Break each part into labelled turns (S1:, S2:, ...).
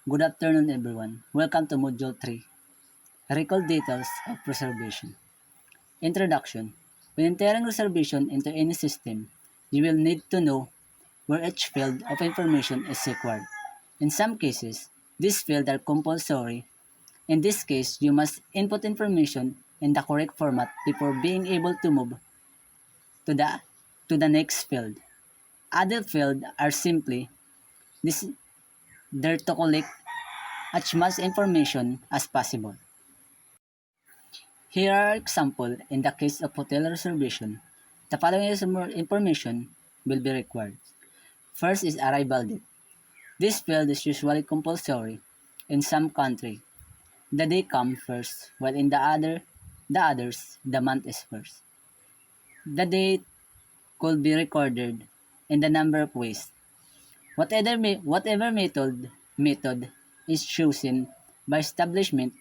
S1: Good afternoon, everyone. Welcome to Module 3, Recall Details of Reservation. Introduction. When entering reservation into any system, you will need to know where each field of information is required. In some cases, these fields are compulsory. In this case, you must input information in the correct format before being able to move to the, to the next field. Other fields are simply this, there to collect as much information as possible. Here are examples in the case of hotel reservation. The following information will be required. First is arrival date. This field is usually compulsory in some country. The day comes first, while in the others, the month is first. The date could be recorded in the number of ways. Whatever method is chosen by establishment,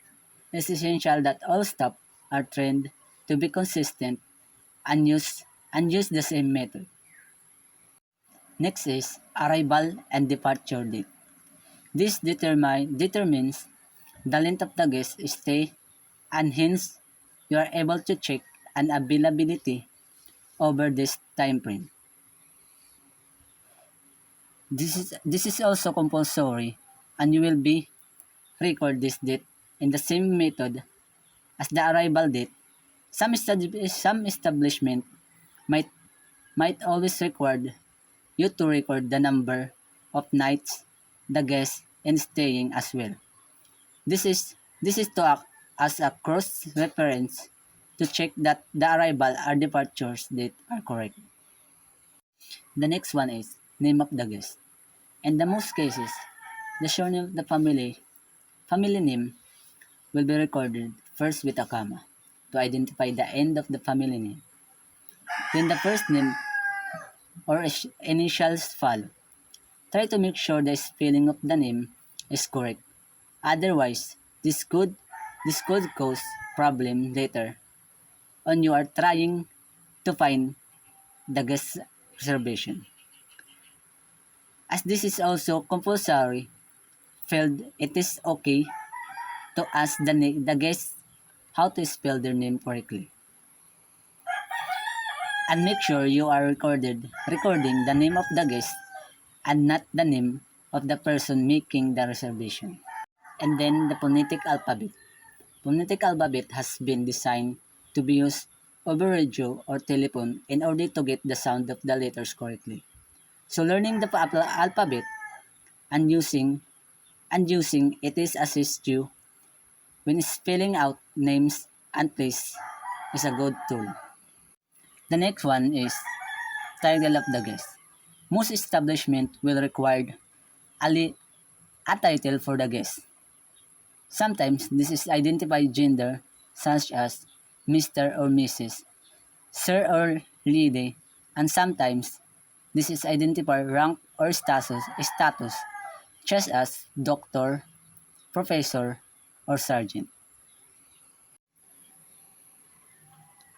S1: it is essential that all staff are trained to be consistent and use the same method. Next is arrival and departure date. This determines the length of the guest stay, and hence you are able to check an availability over this time frame. This is also compulsory, and you will be record this date in the same method as the arrival date. Some establishment might always require you to record the number of nights the guest is staying as well. This is to act as a cross reference to check that the arrival or departures date are correct. The next one is name of the guest. In the most cases, the surname of the family name will be recorded first with a comma to identify the end of the family name. Then the first name or initials follow. Try to make sure the spelling of the name is correct. Otherwise, this could cause problem later on you are trying to find the guest reservation. As this is also compulsory field, it is okay to ask the guest how to spell their name correctly. And make sure you are recording the name of the guest and not the name of the person making the reservation. And then the phonetic alphabet. Phonetic alphabet has been designed to be used over radio or telephone in order to get the sound of the letters correctly. So learning the alphabet and using it is assist you when spelling out names and place is a good tool. The next one is title of the guest. Most establishments will require a title for the guest. Sometimes this is identified gender such as Mr. or Mrs., Sir or Lady, and sometimes this is identified rank or status such as doctor, professor, or sergeant.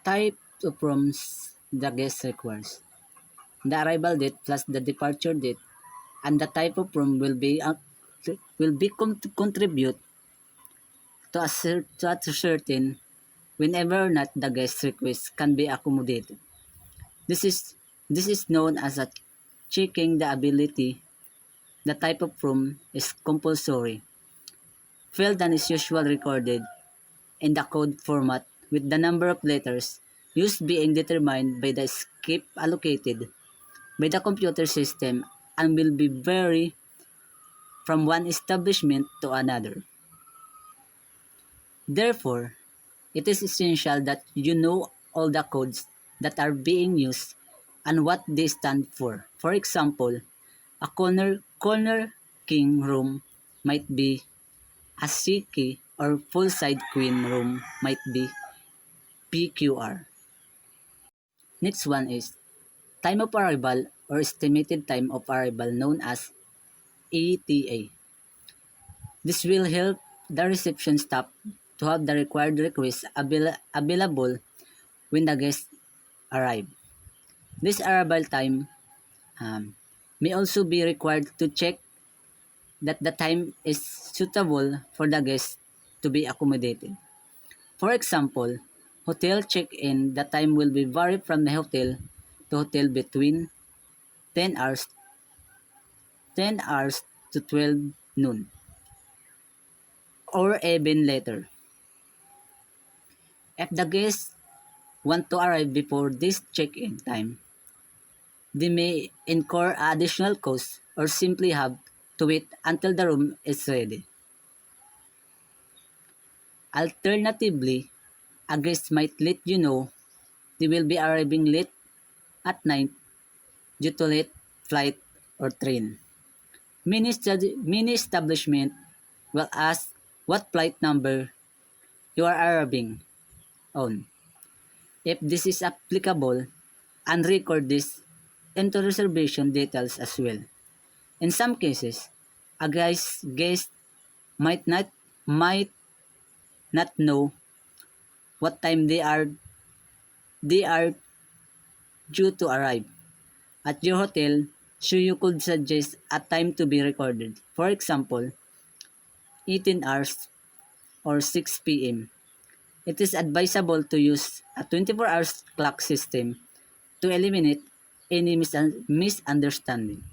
S1: Type of rooms the guest requires. The arrival date plus the departure date and the type of room will be contribute to ascertain whenever or not the guest request can be accommodated. This is known as a checking the ability. The type of room is compulsory. Field and is usually recorded in the code format with the number of letters used being determined by the skip allocated by the computer system and will be vary from one establishment to another. Therefore, it is essential that you know all the codes that are being used and what they stand for. For example, a corner king room might be a CK or full side queen room might be PQR. Next one is time of arrival or estimated time of arrival known as ETA. This will help the reception staff to have the required requests available when the guests arrive. This arrival time may also be required to check that the time is suitable for the guest to be accommodated. For example, hotel check-in, the time will be vary from the hotel to hotel between 10 hours 10 hours to 12 noon or even later. If the guests want to arrive before this check-in time, they may incur additional costs or simply have to wait until the room is ready. Alternatively, a guest might let you know they will be arriving late at night due to late flight or train. Many establishment will ask what flight number you are arriving on. If this is applicable, and record this into reservation details as well. In some cases, a guest might not know what time they are due to arrive at your hotel, so you could suggest a time to be recorded. For example, 18 hours or 6 p.m. It is advisable to use a 24 hours clock system to eliminate any misunderstanding.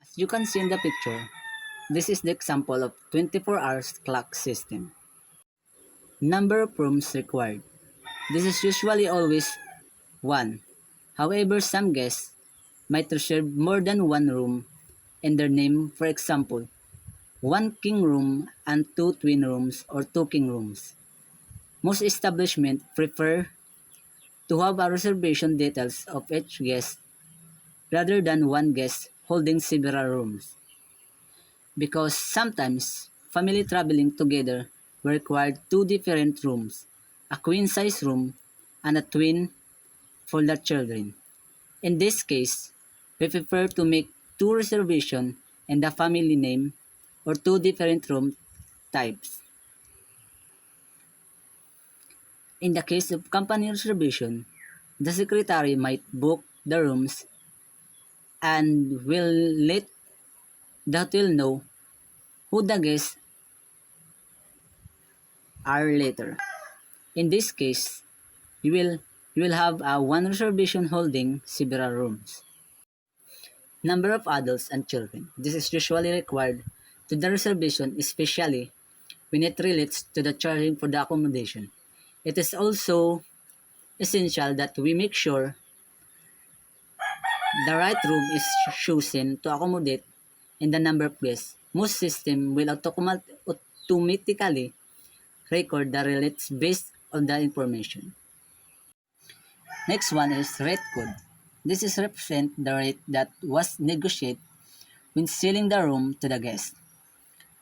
S1: As you can see in the picture, this is the example of 24 hours clock system. Number of rooms required. This is usually always 1. However, some guests might reserve more than one room in their name, for example, 1 king room and 2 twin rooms or 2 king rooms. Most establishments prefer to have a reservation details of each guest rather than one guest holding several rooms, because sometimes family traveling together will require 2 different rooms, a queen size room and a twin for the children. In this case, we prefer to make 2 reservations in the family name or 2 different room types. In the case of company reservation, the secretary might book the rooms and will let the hotel know who the guests are later. In this case, you will have a one reservation holding several rooms. Number of adults and children. This is usually required to the reservation, especially when it relates to the charging for the accommodation. It is also essential that we make sure the right room is chosen to accommodate in the number of guests. Most systems will automatically record the rates based on the information. Next one is rate code. This is represent the rate that was negotiated when selling the room to the guest.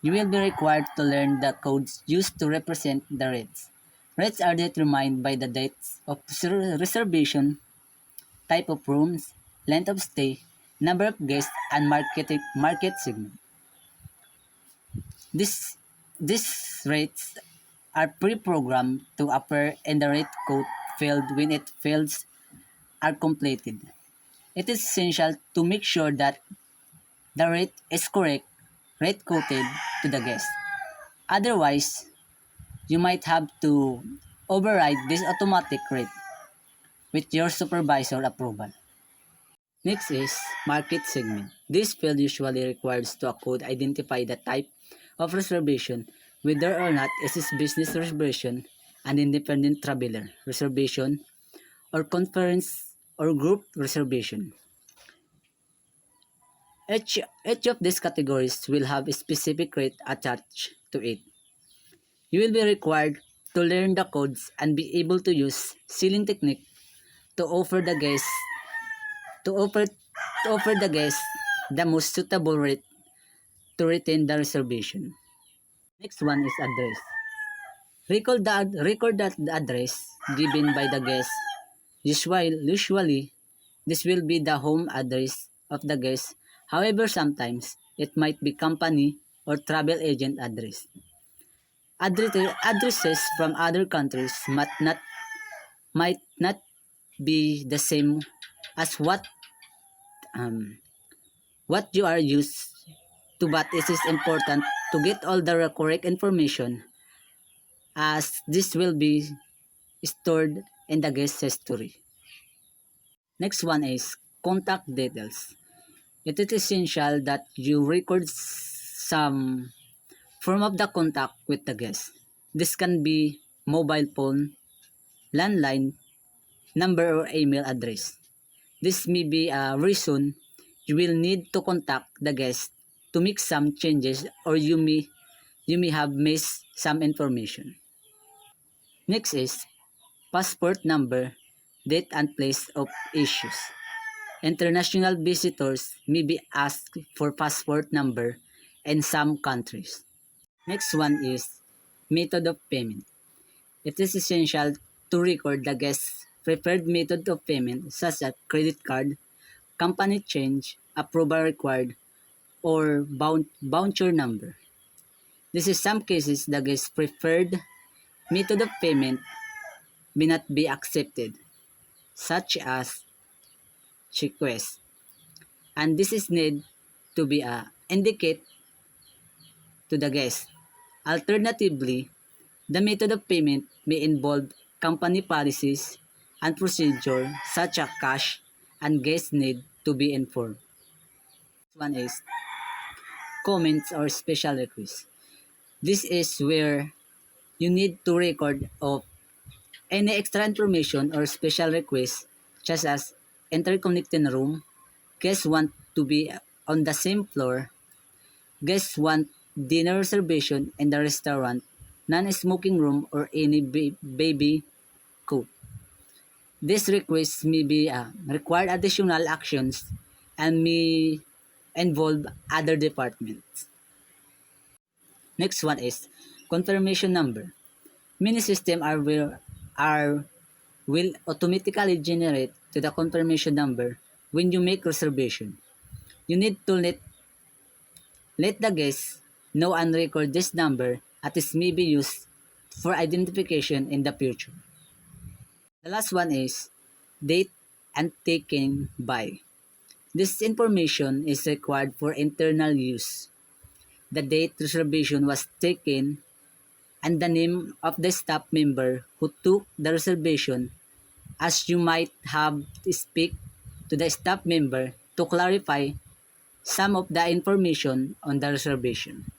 S1: You will be required to learn the codes used to represent the rates. Rates are determined by the dates of reservation, type of rooms, length of stay, number of guests, and market segment. These rates are pre-programmed to appear in the rate code field when its fields are completed. It is essential to make sure that the rate is correct, rate quoted to the guest. Otherwise, you might have to override this automatic rate with your supervisor approval. Next is market segment. This field usually requires to a code identify the type of reservation, whether or not it is business reservation, an independent traveler reservation, or conference or group reservation. Each of these categories will have a specific rate attached to it. You will be required to learn the codes and be able to use ceiling technique to offer the guest the most suitable rate to retain the reservation. Next one is address. Record that the address given by the guest. Usually, this will be the home address of the guest. However, sometimes it might be company or travel agent address. Addresses from other countries might not be the same as what you are used but it is important to get all the correct information as this will be stored in the guest history. Next one is contact details. It is essential that you record some form of the contact with the guest. This can be mobile phone, landline, number or email address. This may be a reason you will need to contact the guest to make some changes, or you may have missed some information. Next is passport number, date and place of issues. International visitors may be asked for passport number in some countries. Next one is method of payment. It is essential to record the guest's preferred method of payment such as credit card, company change, approval required, or voucher number. This is some cases the guest's preferred method of payment may not be accepted, such as request, and this is need to be indicate to the guest. Alternatively, the method of payment may involve company policies and procedure such as cash, and guests need to be informed. One is comments or special requests. This is where you need to record of any extra information or special requests such as interconnecting room, guests want to be on the same floor, guests want dinner reservation in the restaurant, non-smoking room, or any baby cot. These requests may be require additional actions and may involve other departments. Next one is confirmation number. Many systems will automatically generate to the confirmation number when you make reservation. You need to let the guest know and record this number as it may be used for identification in the future. The last one is date and taken by. This information is required for internal use. The date reservation was taken and the name of the staff member who took the reservation, as you might have to speak to the staff member to clarify some of the information on the reservation.